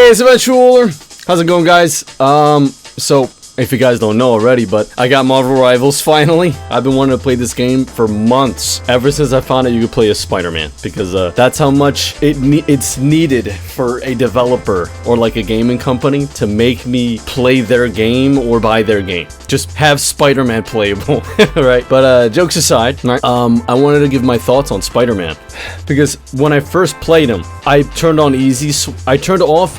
Hey, it's Adventureruler. How's it going, guys? So if you guys don't know already, but I got Marvel Rivals finally. I've been wanting to play this game for months, ever since I found out you could play as Spider-Man, because that's how much it's needed for a developer or like a gaming company to make me play their game or buy their game. Just have Spider-Man playable, right? But jokes aside, right? I wanted to give my thoughts on Spider-Man, because when I first played him, I turned off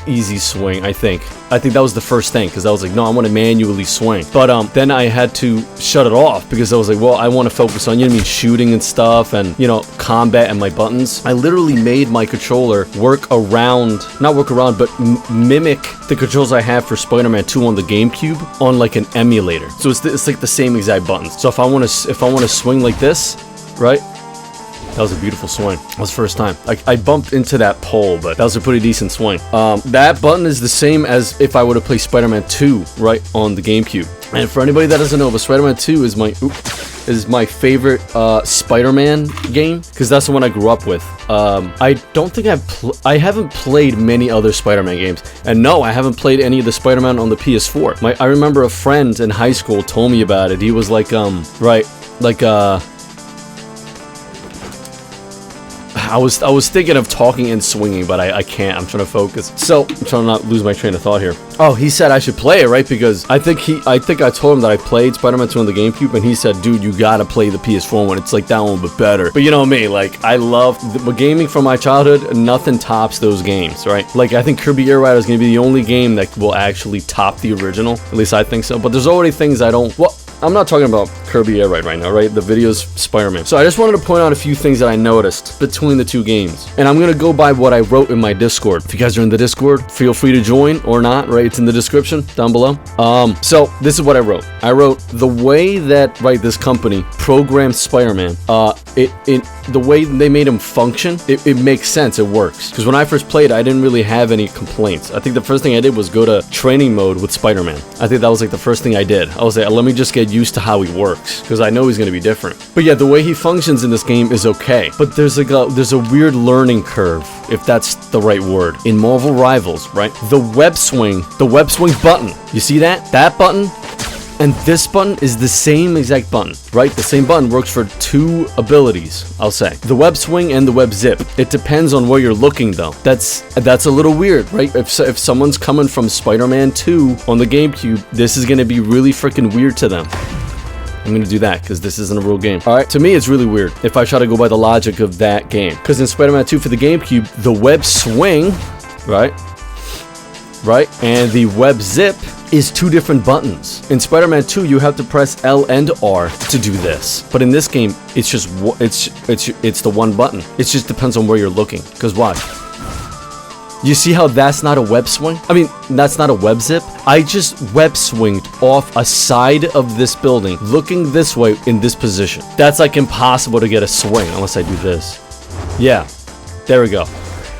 easy swing. I think that was the first thing, because I was like, no, I want to manually swing. But then I had to shut it off, because I was like, well, I want to focus on, shooting and stuff, and combat and my buttons. I literally made my controller but mimic the controls I have for Spider-Man 2 on the GameCube on like an emulator. So it's like the same exact buttons. So if I want to swing like this, right? That was a beautiful swing. That was the first time. I bumped into that pole, but that was a pretty decent swing. That button is the same as if I were to play Spider-Man 2, right, on the GameCube. And for anybody that doesn't know, but Spider-Man 2 is my favorite Spider-Man game, because that's the one I grew up with. I don't think I haven't played many other Spider-Man games, and no, I haven't played any of the Spider-Man on the PS4. I remember a friend in high school told me about it. He was like, I was thinking of talking and swinging, but I can't. I'm trying to focus. So I'm trying to not lose my train of thought here. Oh, he said I should play it, right? Because I think I told him that I played Spider-Man 2 on the GameCube, and he said, dude, you gotta play the PS4 one. It's like that one, but better. But you know me, like, I love gaming from my childhood. Nothing tops those games, right? Like, I think Kirby Air Rider is gonna be the only game that will actually top the original. At least I think so. But there's already things I don't. Well, I'm not talking about Kirby Air Ride right now, right? The video's Spider-Man. So I just wanted to point out a few things that I noticed between the two games. And I'm going to go by what I wrote in my Discord. If you guys are in the Discord, feel free to join or not, right? It's in the description down below. So this is what I wrote. I wrote the way that, right, this company programmed Spider-Man, the way they made him function, it makes sense. It works. Because when I first played, I didn't really have any complaints. I think the first thing I did was go to training mode with Spider-Man. I think that was like the first thing I did. I was like, let me just get used to how he works, because I know he's going to be different. But yeah, the way he functions in this game is okay. But there's a weird learning curve, if that's the right word, in Marvel Rivals, right? The web swing button. You see that? That button and this button is the same exact button, right? The same button works for two abilities, I'll say. The web swing and the web zip. It depends on where you're looking, though. That's a little weird, right? If someone's coming from Spider-Man 2 on the GameCube, this is going to be really freaking weird to them. I'm going to do that because this isn't a real game. All right, to me, it's really weird if I try to go by the logic of that game. Because in Spider-Man 2 for the GameCube, the web swing, right, and the web zip is two different buttons. In Spider-Man 2, you have to press L and R to do this. But in this game, it's just it's the one button. It just depends on where you're looking. Because watch. You see how that's not a web swing? I mean, that's not a web zip. I just web swinged off a side of this building, looking this way in this position. That's like impossible to get a swing unless I do this. Yeah, there we go.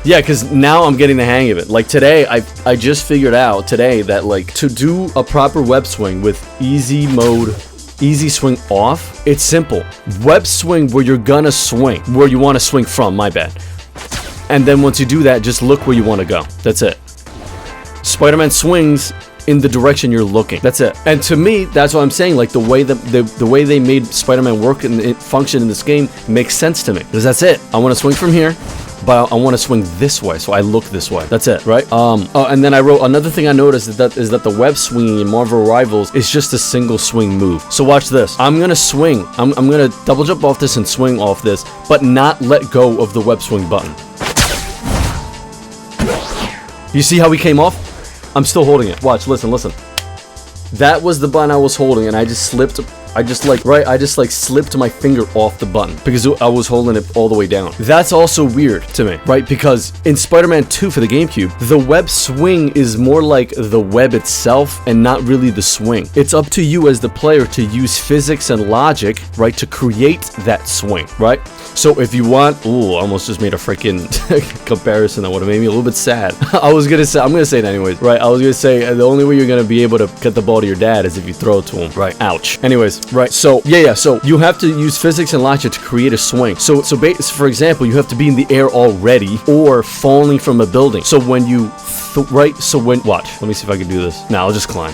Yeah, because now I'm getting the hang of it. Like today, I just figured out today that like to do a proper web swing with easy mode, easy swing off, it's simple. Web swing where you're gonna swing, where you want to swing from, my bad. And then once you do that, just look where you want to go. That's it. Spider-Man swings in the direction you're looking. That's it. And to me, that's what I'm saying. Like the way they made Spider-Man work and function in this game makes sense to me. Because that's it. I want to swing from here, but I want to swing this way, so I look this way. That's it, right? Oh, and then I wrote another thing I noticed is that the web swinging in Marvel Rivals is just a single swing move. So watch this. I'm gonna swing. I'm gonna double jump off this and swing off this, but not let go of the web swing button. You see how he came off? I'm still holding it. Watch, listen. That was the button I was holding, and I just slipped my finger off the button because I was holding it all the way down. That's also weird to me, right? Because in Spider-Man 2 for the GameCube, the web swing is more like the web itself and not really the swing. It's up to you as the player to use physics and logic, right, to create that swing, right? So if you want, ooh, I almost just made a freaking comparison that would have made me a little bit sad. I'm gonna say it anyways, right? I was gonna say the only way you're gonna be able to get the ball to your dad is if you throw it to him, right? Ouch. Anyways, right? So yeah. So you have to use physics and logic to create a swing. So for example, you have to be in the air already or falling from a building. So when you right? So when, watch, let me see if I can do this. No, I'll just climb.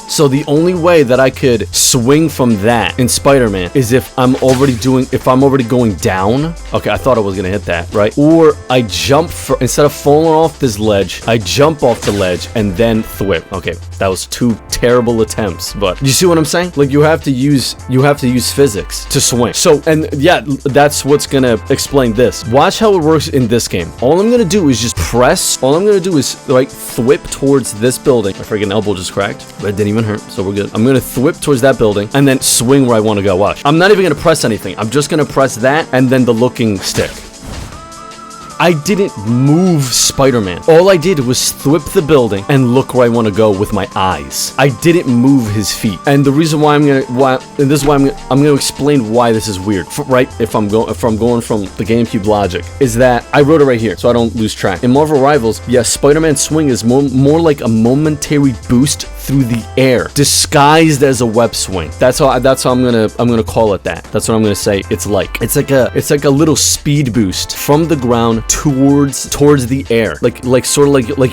So the only way that I could swing from that in Spider-Man is if I'm already going down. Okay, I thought I was gonna hit that, right? Or I jump instead of falling off this ledge, I jump off the ledge and then thwip. Okay, that was 2 terrible attempts, but you see what I'm saying? Like you have to use physics to swing. So, and yeah, that's what's gonna explain this. Watch how it works in this game. All I'm gonna do is just press. All I'm gonna do is like thwip towards this building. My freaking elbow just cracked, but it didn't even hurt, so we're good. I'm gonna thwip towards that building and then swing where I want to go. Watch. I'm not even gonna press anything. I'm just gonna press that and then the looking stick. I didn't move Spider-Man. All I did was thwip the building and look where I want to go with my eyes. I didn't move his feet. And the reason why I'm gonna explain why this is weird, right? If I'm going from the GameCube logic, is that I wrote it right here so I don't lose track. In Marvel Rivals, yes, Spider-Man's swing is more like a momentary boost through the air, disguised as a web swing. That's how I'm gonna call it that. That's what I'm gonna say. It's like a little speed boost from the ground towards the air, like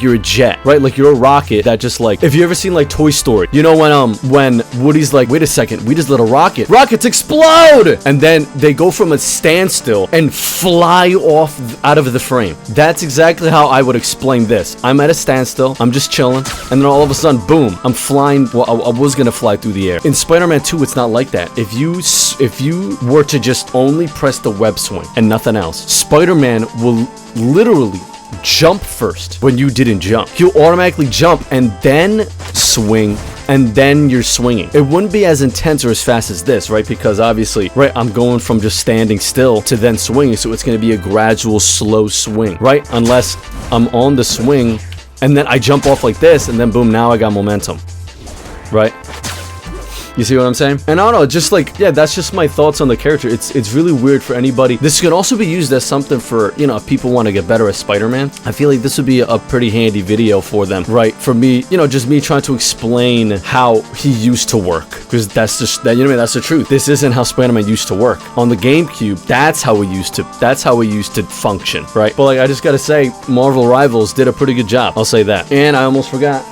you're a jet, right? Like you're a rocket that just like, if you ever seen like Toy Story, you know when Woody's like, wait a second, we just let rockets explode, and then they go from a standstill and fly off out of the frame. That's exactly how I would explain this. I'm at a standstill, I'm just chilling, and then all of a sudden, boom, I'm flying. Well, I was gonna fly through the air. In Spider-Man 2, it's not like that. If you were to just only press the web swing and nothing else, Spider-Man will literally jump first when you didn't jump. He'll automatically jump and then swing, and then you're swinging. It wouldn't be as intense or as fast as this, right? Because obviously, right, I'm going from just standing still to then swinging, so it's going to be a gradual, slow swing, right? Unless I'm on the swing and then I jump off like this, and then boom, now I got momentum, right? You see what I'm saying? And I don't know, just like, yeah, that's just my thoughts on the character. It's really weird for anybody. This could also be used as something for, you know, if people want to get better at Spider-Man. I feel like this would be a pretty handy video for them, right? For me, you know, just me trying to explain how he used to work. Because that's just, you know what I mean? That's the truth. This isn't how Spider-Man used to work. On the GameCube, that's how we used to function, right? But like, I just gotta say, Marvel Rivals did a pretty good job. I'll say that. And I almost forgot.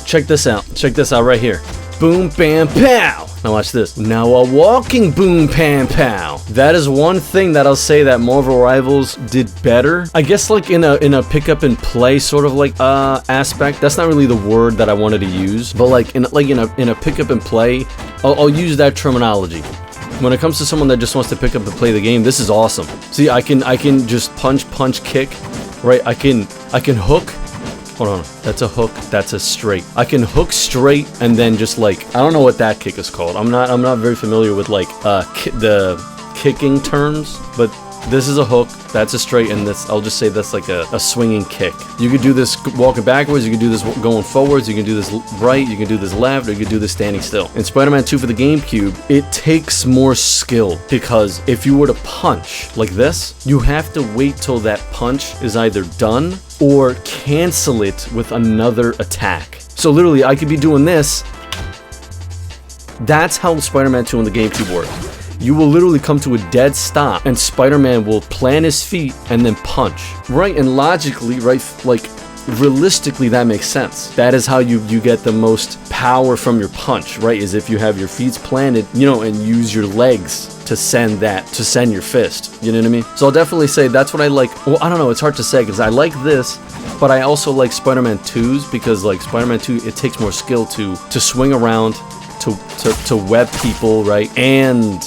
Check this out right here. Boom, bam, pow. Now watch this. Now a walking boom, pam, pow. That is one thing that I'll say that Marvel Rivals did better. I guess like in a pick up and play sort of like aspect. That's not really the word that I wanted to use, but like in a pick up and play, I'll use that terminology. When it comes to someone that just wants to pick up and play the game, this is awesome. See, I can just punch, kick, right? I can hook. Hold on, that's a hook, that's a straight. I can hook straight and then just like, I don't know what that kick is called. I'm not very familiar with like the kicking terms, but this is a hook, that's a straight, and this, I'll just say that's like a swinging kick. You could do this walking backwards, you can do this going forwards, you can do this right, you can do this left, or you can do this standing still. In Spider-Man 2 for the GameCube, it takes more skill, because if you were to punch like this, you have to wait till that punch is either done or cancel it with another attack. So literally, I could be doing this. That's how Spider-Man 2 on the GameCube works. You will literally come to a dead stop, and Spider-Man will plant his feet and then punch. Right, and logically, right, like, realistically, that makes sense. That is how you get the most power from your punch, right, is if you have your feet planted, you know, and use your legs to send your fist, you know what I mean? So I'll definitely say that's what I like. Well, I don't know, it's hard to say, because I like this, but I also like Spider-Man 2's, because like Spider-Man 2, it takes more skill to swing around, to web people, right, and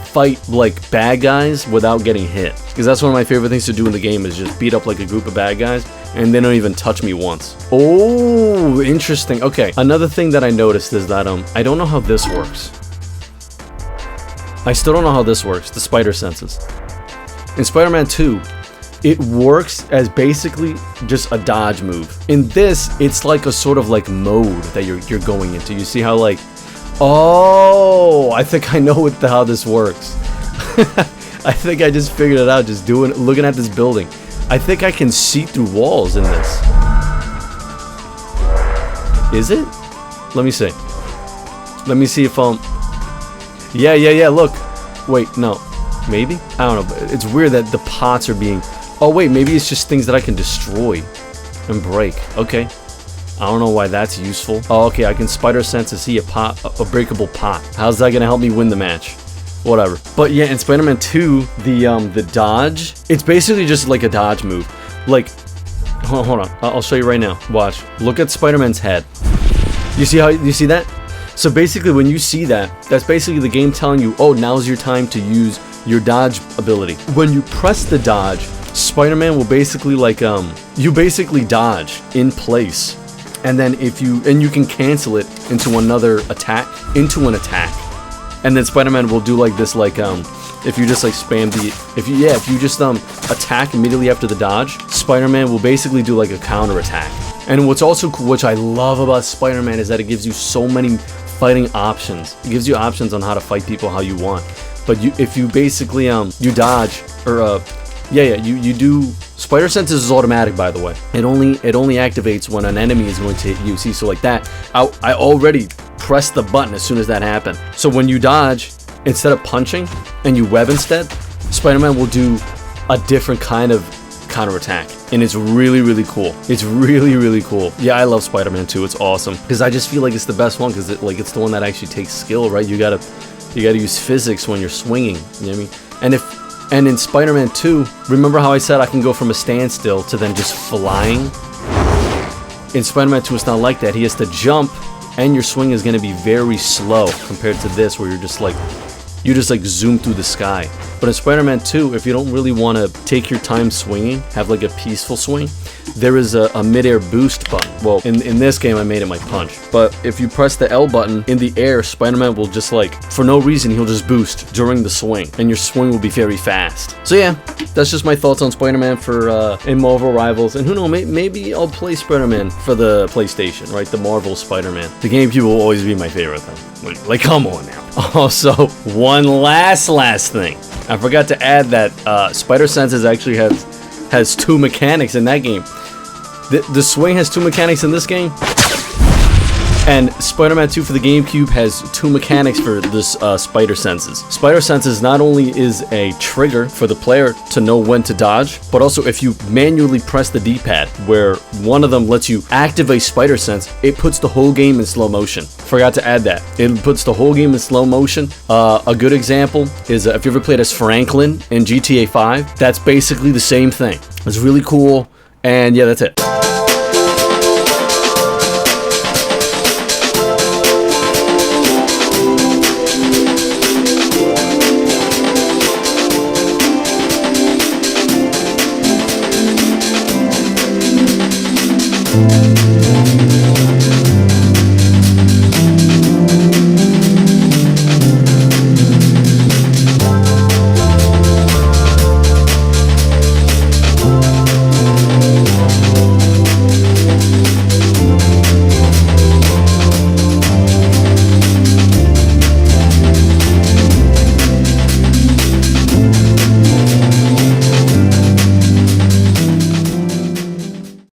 fight like bad guys without getting hit, because that's one of my favorite things to do in the game, is just beat up like a group of bad guys and they don't even touch me once. Oh, interesting. Okay, another thing that I noticed is that I don't know how this works. I still don't know how this works, the spider senses. In Spider-Man 2, it works as basically just a dodge move. In this, it's like a sort of like mode that you're going into. You see how like, oh, I think I know how this works. I think I just figured it out just looking at this building. I think I can see through walls in this. Is it? Let me see. Let me see if yeah, look. Wait, no. Maybe? I don't know, but it's weird that the pots are being... Oh, wait, maybe it's just things that I can destroy and break. Okay. I don't know why that's useful. Oh, okay, I can spider sense to see a breakable pot. How's that gonna help me win the match? Whatever. But yeah, in Spider-Man 2, the dodge, it's basically just like a dodge move. Like, hold on, I'll show you right now. Watch. Look at Spider-Man's head. You see that? So basically, when you see that, that's basically the game telling you, oh, now's your time to use your dodge ability. When you press the dodge, Spider-Man will basically like, you basically dodge in place. And then you can cancel it into another attack, into an attack. And then Spider-Man will do like this, like, if you just like spam if you just attack immediately after the dodge, Spider-Man will basically do like a counter attack. And what's also cool, which I love about Spider-Man, is that it gives you so many fighting options. It gives you options on how to fight people how you want. But if you basically you dodge or you do. Spider Senses is automatic, by the way. It only activates when an enemy is going to hit you. See, so like that, I already pressed the button as soon as that happened. So when you dodge, instead of punching and you web instead, Spider-Man will do a different kind of counterattack, and it's really, really cool. It's really, really cool. Yeah, I love Spider-Man 2. It's awesome because I just feel like it's the best one because it's the one that actually takes skill, right? You gotta use physics when you're swinging. You know what I mean? And in Spider-Man 2, remember how I said I can go from a standstill to then just flying? In Spider-Man 2, it's not like that. He has to jump, and your swing is going to be very slow compared to this, where you just like zoom through the sky. But in Spider-Man 2, if you don't really want to take your time swinging, have like a peaceful swing, there is a mid-air boost button. Well, in this game, I made it my punch. But if you press the L button in the air, Spider-Man will just like, for no reason, he'll just boost during the swing, and your swing will be very fast. So yeah, that's just my thoughts on Spider-Man for in Marvel Rivals. And who knows, maybe I'll play Spider-Man for the PlayStation, right? The Marvel Spider-Man. The GameCube will always be my favorite thing. Like, come on now. Also, one last thing. I forgot to add that Spider Senses actually has two mechanics in that game. The swing has two mechanics in this game, and Spider-Man 2 for the GameCube has two mechanics for this Spider Senses. Spider Senses not only is a trigger for the player to know when to dodge, but also if you manually press the D-pad, where one of them lets you activate Spider Sense, it puts the whole game in slow motion. Forgot to add that. It puts the whole game in slow motion. A good example is if you ever played as Franklin in GTA 5, that's basically the same thing. It's really cool, and yeah, that's it.